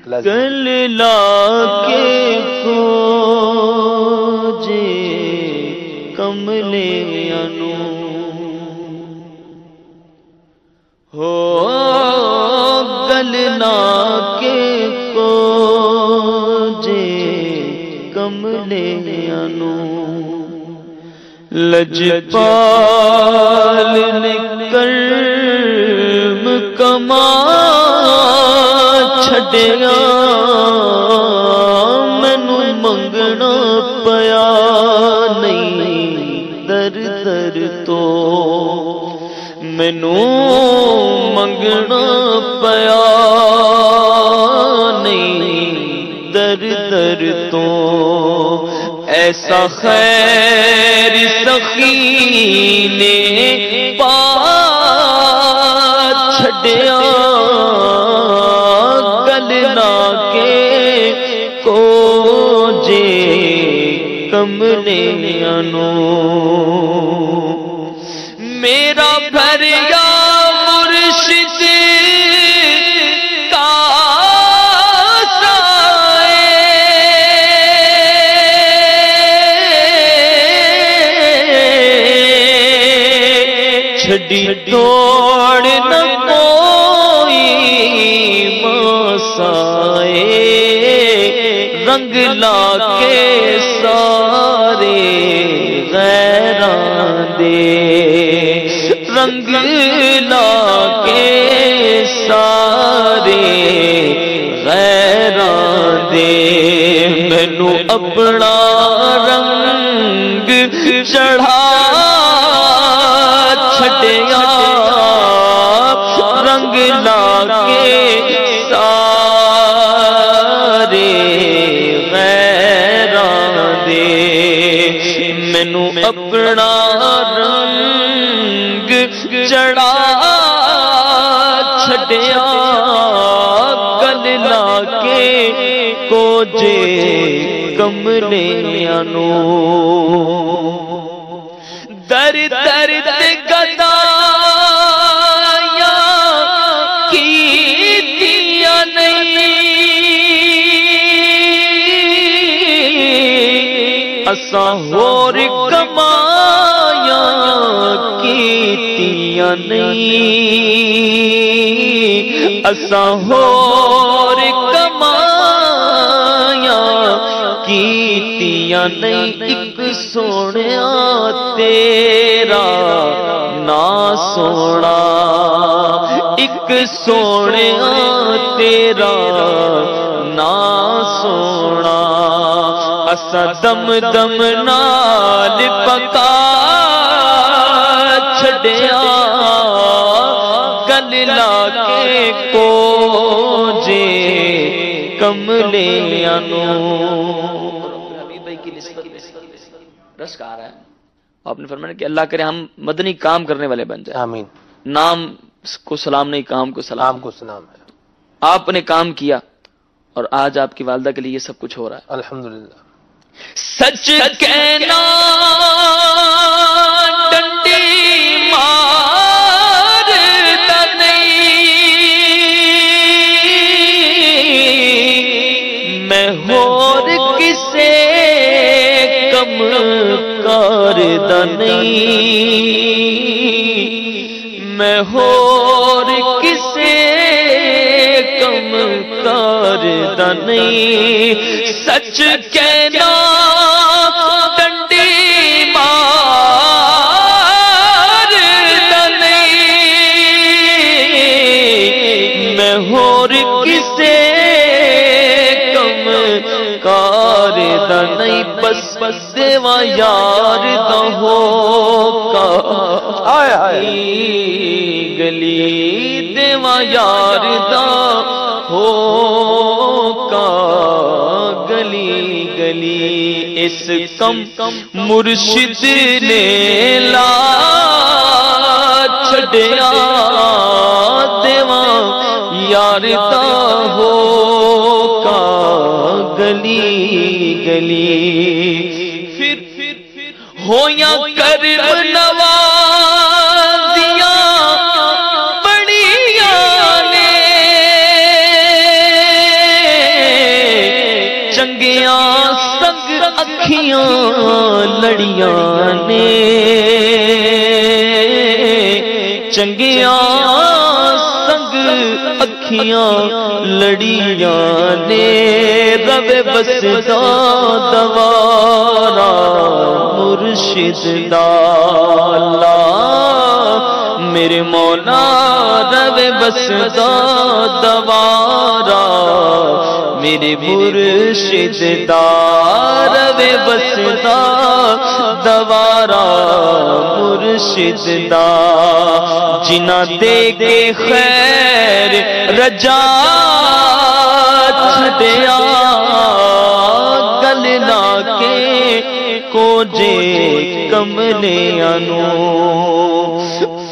گل لا کے کھوجے کملے انو ہو گل لا کے کھوجے کملے انو لجپال نے کرم کما چھڈیا مینو منگنا پیا نہیں در در تو مینو منگنا پیا نہیں در در تو ایسا خیر سخی نے پا چھڈیا گل لا کے کھوجے کملے انو میرا بھریا مرشد کا چھڑی توڑ نہ کوئی مسائے رنگ لا کے سارے غیراں دے رنگ لا کے سارے غیراں دے مینو اپنا رنگ چڑھا چھڈیا رنگ لا کے سارے غیراں دے مینو اپنا رنگ چڑھا چھڈیا گل لا کے کھوجے کملے انو در در گدایا کیتیاں نہیں اساں ہور کمایا کیتیاں نہیں اساں ہور کمایا کیتیاں نہیں ایک سونیا تیرا نا سونا ایک سونیا تیرا نا سونا اسا دم دم نال پکا چھڈیا گل لا کے کھوجے کملے انو رس کا آ رہا ہے آپ نے فرمایا کہ اللہ کرے ہم مدنی کام کرنے والے بن جائیں آمین نام کو سلام نہیں کام کو سلام کو سلام ہے آپ نے کام کیا اور آج آپ کی والدہ کے لیے یہ سب کچھ ہو رہا ہے الحمدللہ سچ کہنا ڈنڈی مارتا نہیں میں اور کسے کم کاردا نہیں میں اور کسے کم کاردا نہیں سچ کہنا ڈنڈی ماردا نہیں میں اور کسے کم کاردا نہیں بس دیوا یار دا ہو کا گلی دیوا یار دا ہو کا گلی گلی اس کم مرشد نے لا چھڈیا دیوا یار دا ہو کا گلی گلی پھر ہویاں کرم نوازیاں بڑیاں نے اکھیاں لڑیاں نے چنگیاں سنگ اکھیاں لڑیاں نے روے بسدا دوارا مرشد دالا میرے مولا روے بسدا دوارا میرے مرشد دا روے بسدا دوارا مرشد دا جنہ دے کے خیر رجا چھڑیا گل نہ کے کو جے کملیاں نو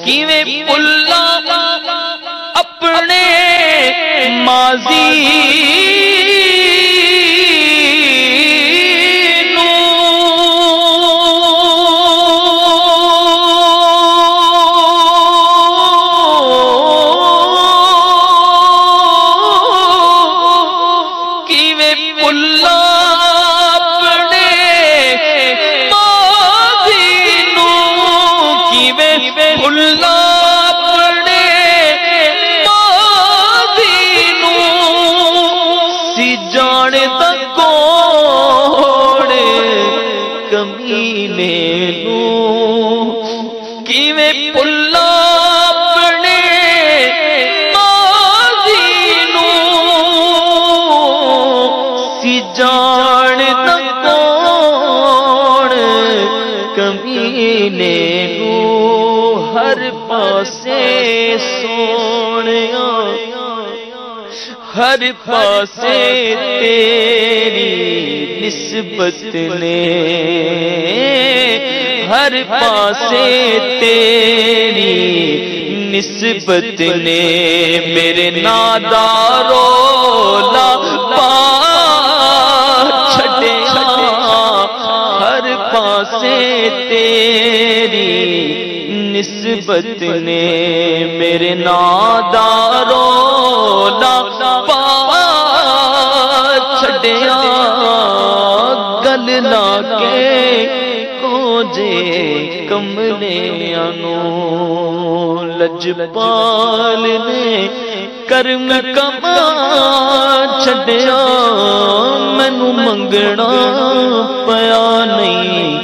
کیویں پلا اپنے ماضی ہر پاسے تیری نسبت نے ہر پاسے تیری نسبت نے میرے نادارو لا پا چھڑیا ہر پاسے تیری نسبت نے میرے نادارو لا چھڑیا گل نہ کے کو جے کملیاں نو لجپال نے کرم کما چھڑیا مینوں منگنا پیا نہیں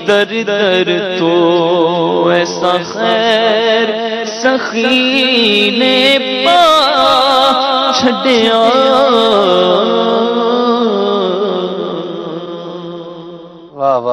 در در تو ایسا خیر سخی نے پا چھڑیا واہ واہ